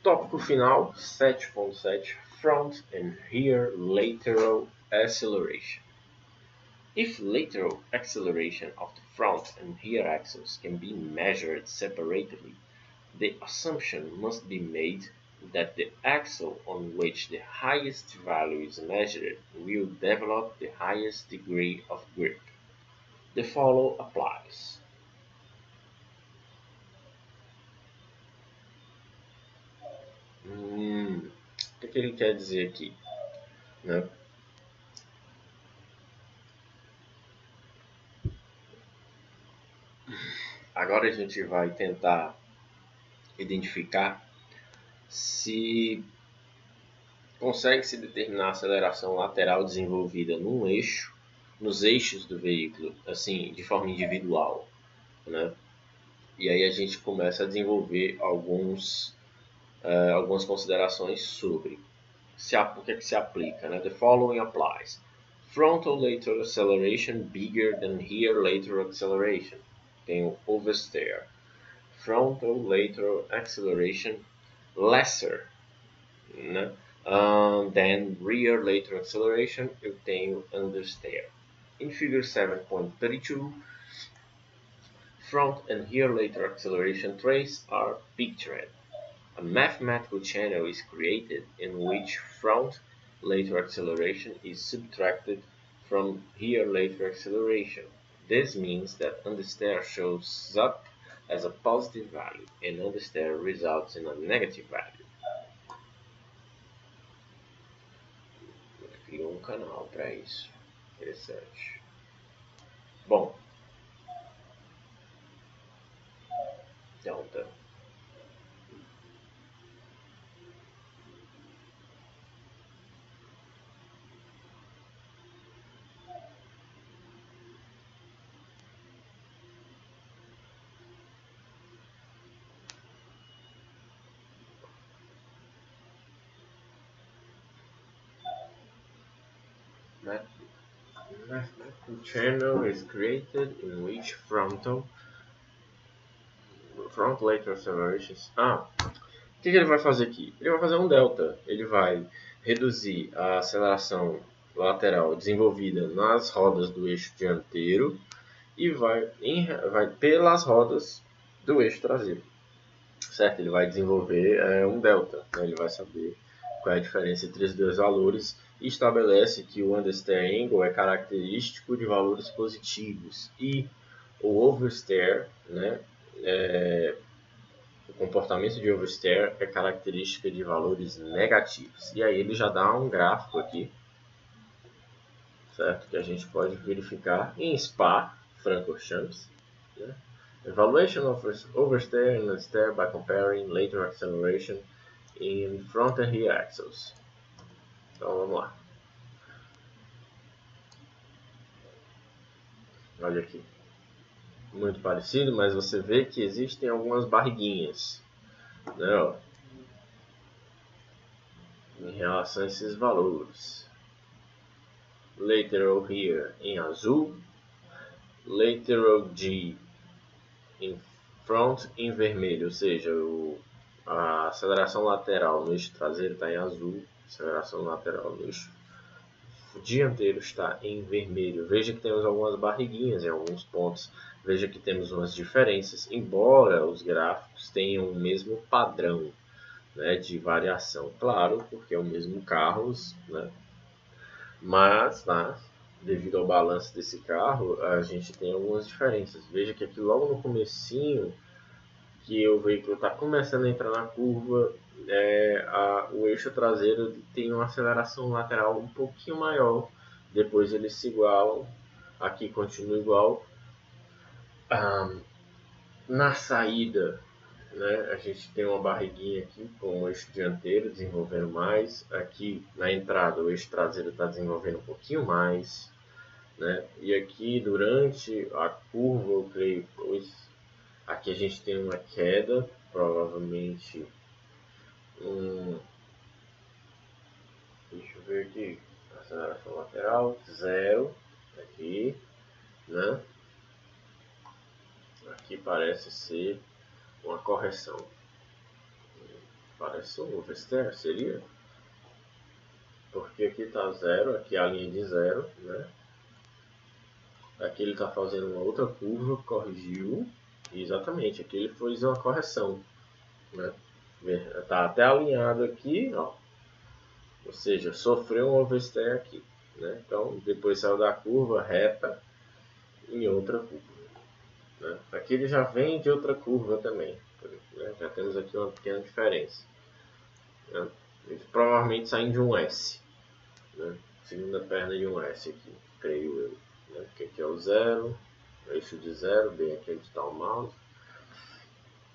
Tópico final 7.7 Front and Rear Lateral Acceleration. If lateral acceleration of the front and rear axles can be measured separately, the assumption must be made that the axle on which the highest value is measured will develop the highest degree of grip. The follow applies. O que ele quer dizer aqui? Né? Agora a gente vai tentar identificar se consegue se determinar a aceleração lateral desenvolvida num eixo, nos eixos do veículo, assim, de forma individual, né? E aí a gente começa a desenvolver algumas considerações sobre o que é que se aplica, né? The following applies. Frontal lateral acceleration bigger than rear lateral acceleration. Tem o oversteer. Frontal lateral acceleration lesser, né? Then rear lateral acceleration, eu tenho understeer. In figure 7.32, front and rear lateral acceleration trace are pictured. A mathematical channel is created in which front lateral acceleration is subtracted from rear lateral acceleration. This means that understeer shows up as a positive value and understeer results in a negative value. Criou canal para isso. Interessante. Bom, então tá. Mathematical channel is created in which front lateral accelerations. O que ele vai fazer aqui? Ele vai fazer um delta. Ele vai reduzir a aceleração lateral desenvolvida nas rodas do eixo dianteiro e vai pelas rodas do eixo traseiro. Certo? Ele vai desenvolver um delta. Né? Ele vai saber qual é a diferença entre os dois valores e estabelece que o understeer angle é característico de valores positivos e o oversteer, né, o comportamento de oversteer é característica de valores negativos. E aí ele já dá um gráfico aqui, certo? Que a gente pode verificar em Spa-Francorchamps. Né? Evaluation of oversteer and understeer by comparing lateral acceleration in front and rear axles. Então vamos lá. Olha aqui. Muito parecido, mas você vê que existem algumas barriguinhas, né, ó, em relação a esses valores. Lateral rear em azul, lateral G em front em vermelho, ou seja, a aceleração lateral no eixo traseiro está em azul, a aceleração lateral no eixo dianteiro está em vermelho. Veja que temos algumas barriguinhas em alguns pontos. Veja que temos umas diferenças, embora os gráficos tenham o mesmo padrão, né, de variação. Claro, porque é o mesmo carro, né? Mas devido ao balanço desse carro, a gente tem algumas diferenças. Veja que aqui logo no comecinho, que o veículo está começando a entrar na curva, o eixo traseiro tem uma aceleração lateral um pouquinho maior, depois eles se igualam, aqui continua igual. Na saída, né, a gente tem uma barriguinha aqui com o eixo dianteiro desenvolvendo mais, aqui na entrada o eixo traseiro está desenvolvendo um pouquinho mais, né, e aqui durante a curva, eu creio, aqui a gente tem uma queda, provavelmente deixa eu ver aqui, aceleração lateral, 0, aqui, né? Aqui parece ser uma correção. Parece um oversteer, seria? Porque aqui está zero, aqui é a linha de zero, né? Aqui ele está fazendo uma outra curva, corrigiu, e exatamente, aqui ele fez uma correção, né? Está até alinhado aqui, ó. Ou seja, sofreu um oversteer aqui, né? Então, depois saiu da curva reta em outra curva, né? Aqui ele já vem de outra curva também, né? Já temos aqui uma pequena diferença, né? Eles provavelmente saem de um S, né? Segunda perna de um S aqui, creio eu, né? Porque aqui é o zero, eixo de zero, bem aqui onde está o mouse.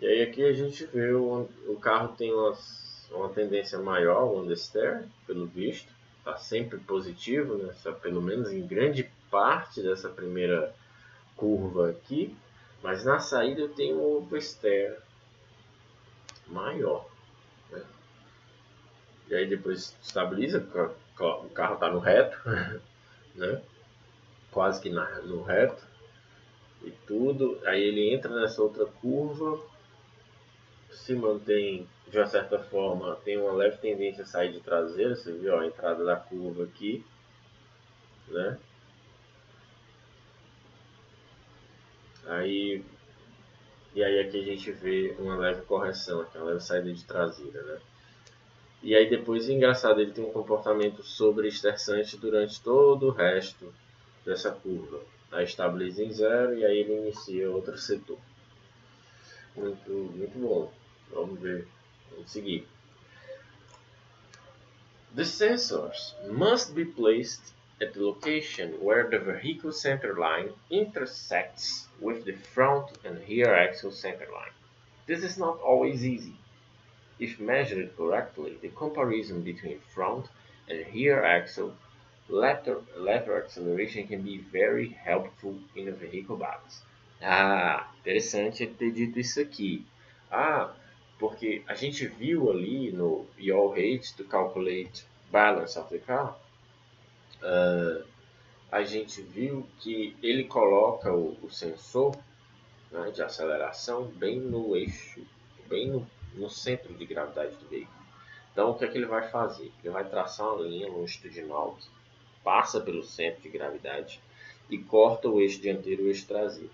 E aí aqui a gente vê o carro tem uma tendência maior, o understeer, pelo visto, está sempre positivo, né? Pelo menos em grande parte dessa primeira curva aqui, mas na saída eu tenho um oversteer maior, né? E aí depois estabiliza, o carro está no reto, né? Quase que no reto e tudo. Aí ele entra nessa outra curva, se mantém de uma certa forma, tem uma leve tendência a sair de traseira. Você viu, ó, a entrada da curva aqui, né? Aí, e aí aqui a gente vê uma leve correção, aqui, uma leve saída de traseira, né? E aí depois, engraçado, ele tem um comportamento sobreestressante durante todo o resto dessa curva. Aí estabiliza em zero e aí ele inicia outro setor. Muito bom. Vamos ver. Vamos seguir. The sensors must be placed at the location where the vehicle center line intersects with the front and rear axle center line. This is not always easy. If measured correctly, the comparison between front and rear axle lateral acceleration can be very helpful in a vehicle balance. Ah, interessante ter dito isso aqui. Ah, porque a gente viu ali no Yaw Rate to calculate balance of the car, a gente viu que ele coloca o sensor, né, de aceleração bem no eixo, bem no centro de gravidade do veículo. Então, o que é que ele vai fazer? Ele vai traçar uma linha longitudinal que passa pelo centro de gravidade e corta o eixo dianteiro e o eixo traseiro.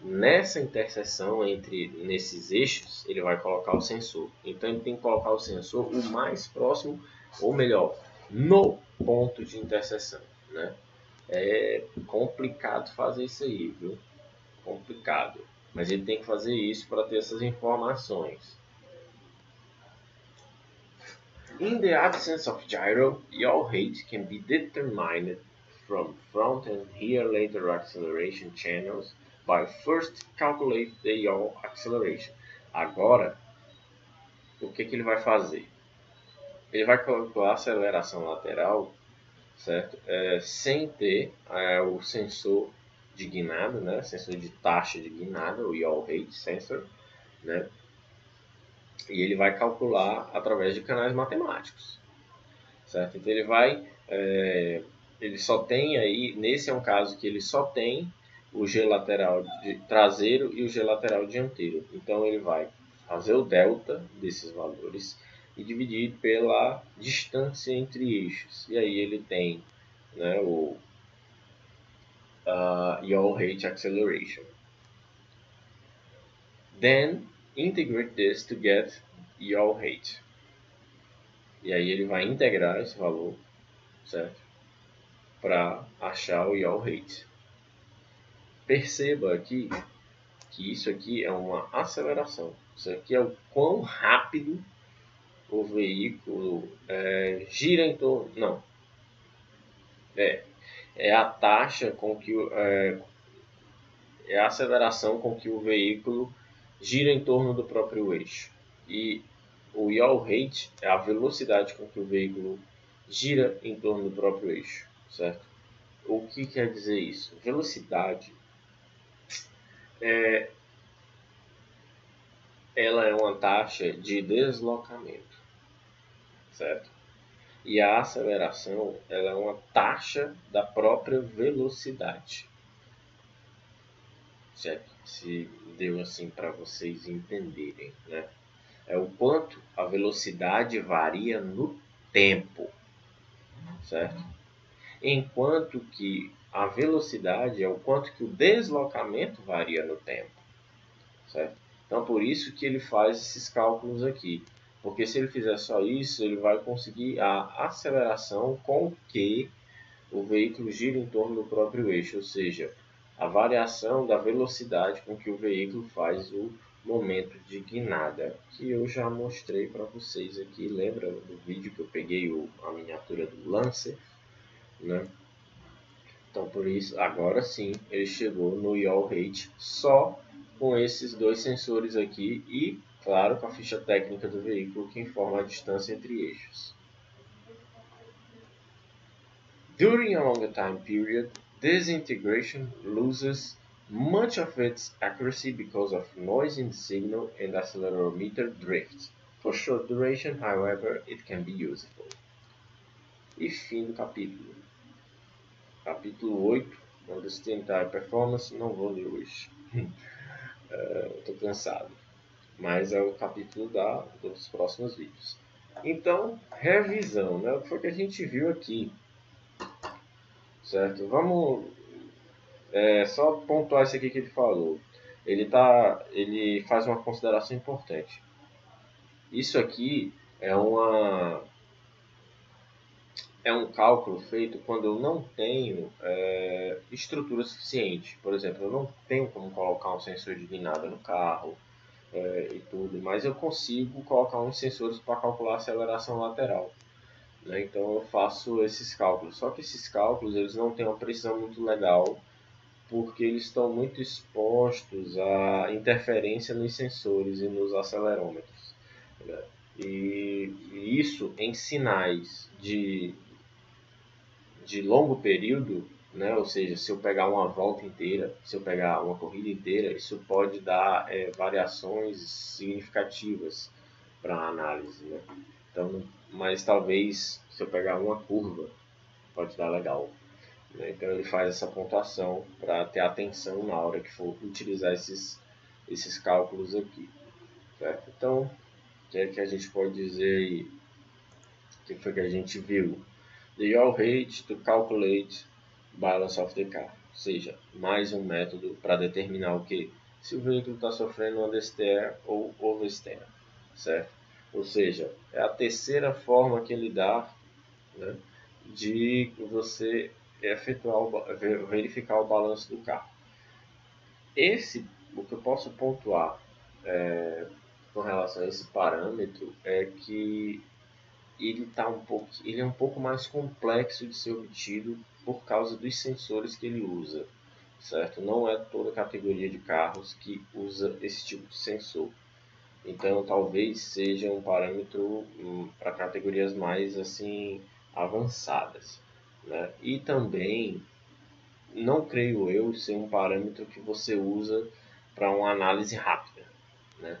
Nessa interseção nesses eixos, ele vai colocar o sensor. Então, ele tem que colocar o sensor o mais próximo, ou melhor, no ponto de interseção, né? É complicado fazer isso aí, viu? Complicado. Mas ele tem que fazer isso para ter essas informações. In the absence of gyro, yaw height can be determined from front and rear lateral acceleration channels by first calculate the yaw acceleration. Agora, o que ele vai fazer? Ele vai calcular a aceleração lateral, certo? Sem ter o sensor de guinada, né? Sensor de taxa de guinada, o yaw rate sensor, né? E ele vai calcular através de canais matemáticos, certo? Então ele só tem aí, nesse é um caso que ele só tem o G lateral traseiro e o G lateral dianteiro. Então ele vai fazer o delta desses valores e dividir pela distância entre eixos. E aí ele tem, né, o yaw rate acceleration. Then integrate this to get yaw rate. E aí ele vai integrar esse valor, certo? Para achar o yaw rate. Perceba aqui que isso aqui é uma aceleração. Isso aqui é o quão rápido o veículo gira em torno. Não. É a taxa com que é a aceleração com que o veículo gira em torno do próprio eixo. E o yaw rate é a velocidade com que o veículo gira em torno do próprio eixo, certo? O que quer dizer isso? Velocidade ela é uma taxa de deslocamento, certo? E a aceleração ela é uma taxa da própria velocidade, certo? Se deu assim para vocês entenderem, né? É o quanto a a velocidade varia no tempo, certo? Enquanto que a velocidade é o quanto que o deslocamento varia no tempo, certo? Então, por isso que ele faz esses cálculos aqui. Porque se ele fizer só isso, ele vai conseguir a aceleração com que o veículo gira em torno do próprio eixo, ou seja, a variação da velocidade com que o veículo faz o momento de guinada, que eu já mostrei para vocês aqui. Lembra do vídeo que eu peguei a miniatura do Lancer, né? Então, por isso, agora sim, ele chegou no yaw rate só com esses dois sensores aqui e, claro, com a ficha técnica do veículo que informa a distância entre eixos. During a longer time period, this integration loses much of its accuracy because of noise in the signal and accelerometer drift. For short duration, however, it can be useful. E fim do capítulo. Capítulo 8, Understand Tire Performance, não vou ler hoje. Estou cansado. Mas é o capítulo dos próximos vídeos. Então, revisão, né? O que foi que a gente viu aqui? Certo? Vamos só pontuar isso aqui que ele falou. Ele faz uma consideração importante. Isso aqui é um cálculo feito quando eu não tenho estrutura suficiente. Por exemplo, eu não tenho como colocar um sensor de guinada no carro e tudo, mas eu consigo colocar uns sensores para calcular a aceleração lateral. Né? Então eu faço esses cálculos. Só que esses cálculos eles não têm uma precisão muito legal, porque eles estão muito expostos à interferência nos sensores e nos acelerômetros. Né? E isso em sinais de longo período, né? Ou seja, se eu pegar uma volta inteira, se eu pegar uma corrida inteira, isso pode dar variações significativas para a análise. Né? Então, mas talvez se eu pegar uma curva, pode dar legal. Né? Então ele faz essa pontuação para ter atenção na hora que for utilizar esses cálculos aqui. Certo? Então, o que é que a gente pode dizer aí? O que foi que a gente viu? The yaw rate to calculate balance of the car. Ou seja, mais um método para determinar o que? Se o veículo está sofrendo understeer ou oversteer. Certo? Ou seja, é a terceira forma que ele dá, né, de você verificar o balanço do carro. O que eu posso pontuar com relação a esse parâmetro é que ele é um pouco mais complexo de ser obtido por causa dos sensores que ele usa, certo? Não é toda categoria de carros que usa esse tipo de sensor. Então, talvez seja um parâmetro para categorias mais assim avançadas, né? E também não creio eu ser um parâmetro que você usa para uma análise rápida, né?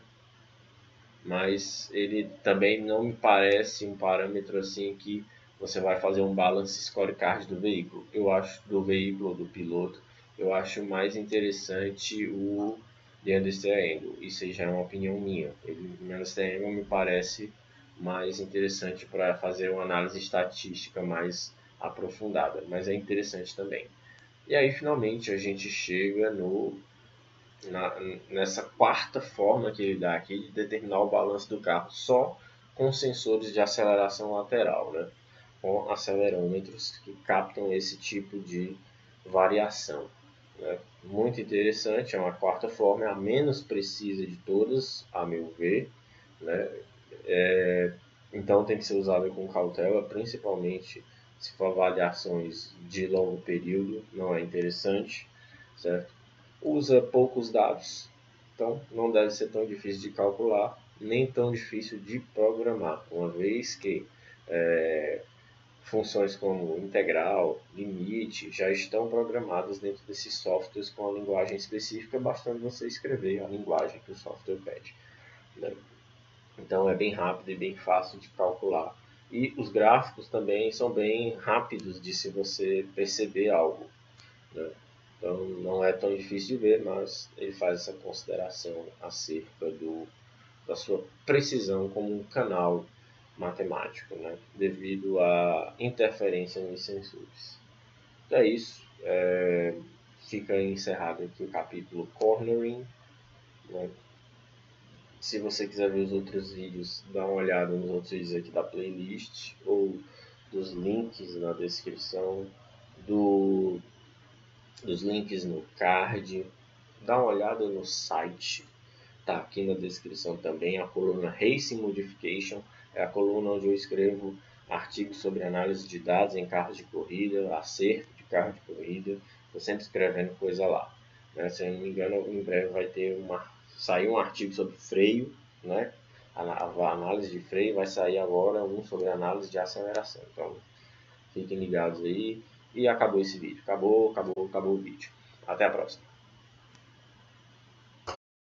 Mas ele também não me parece um parâmetro assim que você vai fazer um balance scorecard do veículo. Eu acho do veículo, do piloto, eu acho mais interessante o The Understeer Angle. Isso aí já é uma opinião minha. O The Understeer Angle me parece mais interessante para fazer uma análise estatística mais aprofundada, mas é interessante também. E aí finalmente a gente chega nessa quarta forma que ele dá aqui de determinar o balanço do carro só com sensores de aceleração lateral, né? Com acelerômetros que captam esse tipo de variação. Né? Muito interessante, é uma quarta forma, é a menos precisa de todas, a meu ver. Né? Então tem que ser usada com cautela, principalmente se for avaliações de longo período, não é interessante, certo? Usa poucos dados, então não deve ser tão difícil de calcular, nem tão difícil de programar, uma vez que funções como integral, limite, já estão programadas dentro desses softwares com a linguagem específica, bastante você escrever a linguagem que o software pede. Né? Então é bem rápido e bem fácil de calcular. E os gráficos também são bem rápidos de se você perceber algo. Né? Então não é tão difícil de ver, mas ele faz essa consideração acerca da sua precisão como um canal matemático, né? Devido à interferência nos sensores. Então é isso. Fica encerrado aqui o capítulo Cornering, né? Se você quiser ver os outros vídeos, dá uma olhada nos outros vídeos aqui da playlist ou dos links na descrição, dos links no card. Dá uma olhada no site, tá aqui na descrição também, a coluna Racing Modification, é a coluna onde eu escrevo artigos sobre análise de dados em carros de corrida, acerto de carro de corrida, estou sempre escrevendo coisa lá. Né? Se eu não me engano, em breve vai sair um artigo sobre freio, né? A análise de freio, vai sair agora um sobre análise de aceleração. Então, fiquem ligados aí. E acabou esse vídeo. Acabou o vídeo. Até a próxima.